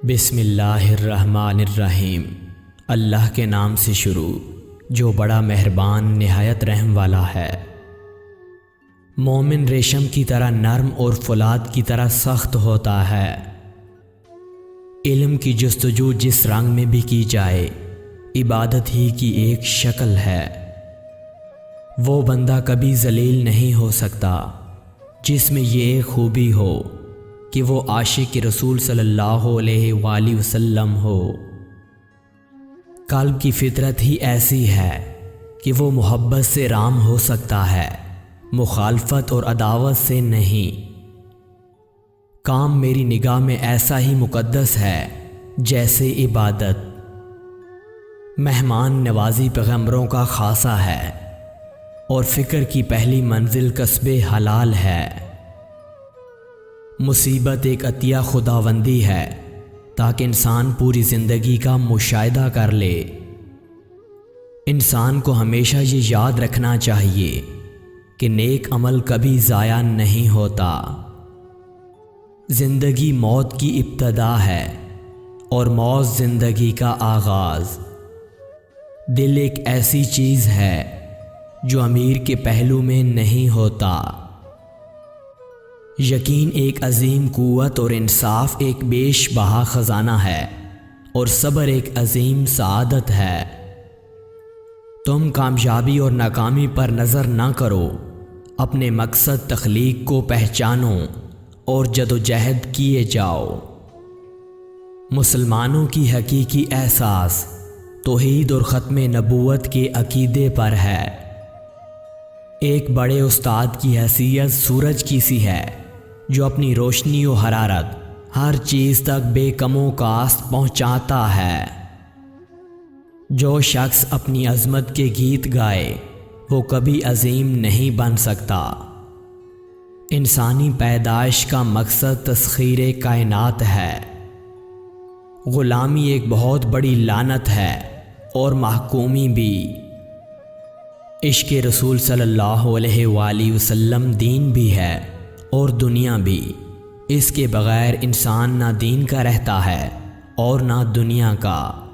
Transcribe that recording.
بسم اللہ الرحمن الرحیم۔ اللہ کے نام سے شروع جو بڑا مہربان نہایت رحم والا ہے۔ مومن ریشم کی طرح نرم اور فولاد کی طرح سخت ہوتا ہے۔ علم کی جستجو جس رنگ میں بھی کی جائے عبادت ہی کی ایک شکل ہے۔ وہ بندہ کبھی ذلیل نہیں ہو سکتا جس میں یہ ایک خوبی ہو کہ وہ عاشق رسول صلی اللہ علیہ وآلہ وسلم ہو۔ قلب کی فطرت ہی ایسی ہے کہ وہ محبت سے رام ہو سکتا ہے، مخالفت اور عداوت سے نہیں۔ کام میری نگاہ میں ایسا ہی مقدس ہے جیسے عبادت۔ مہمان نوازی پیغمبروں کا خاصہ ہے اور فکر کی پہلی منزل کسب حلال ہے۔ مصیبت ایک عطیہ خداوندی ہے تاکہ انسان پوری زندگی کا مشاہدہ کر لے۔ انسان کو ہمیشہ یہ یاد رکھنا چاہیے کہ نیک عمل کبھی ضائع نہیں ہوتا۔ زندگی موت کی ابتدا ہے اور موت زندگی کا آغاز۔ دل ایک ایسی چیز ہے جو امیر کے پہلو میں نہیں ہوتا۔ یقین ایک عظیم قوت اور انصاف ایک بیش بہا خزانہ ہے اور صبر ایک عظیم سعادت ہے۔ تم کامیابی اور ناکامی پر نظر نہ کرو، اپنے مقصد تخلیق کو پہچانو اور جدوجہد کیے جاؤ۔ مسلمانوں کی حقیقی احساس توحید اور ختم نبوت کے عقیدے پر ہے۔ ایک بڑے استاد کی حیثیت سورج کی سی ہے جو اپنی روشنی و حرارت ہر چیز تک بے کم و کاست پہنچاتا ہے۔ جو شخص اپنی عظمت کے گیت گائے وہ کبھی عظیم نہیں بن سکتا۔ انسانی پیدائش کا مقصد تسخیر کائنات ہے۔ غلامی ایک بہت بڑی لعنت ہے اور محکومی بھی۔ عشق رسول صلی اللہ علیہ وآلہ وسلم دین بھی ہے اور دنیا بھی۔ اس کے بغیر انسان نہ دین کا رہتا ہے اور نہ دنیا کا۔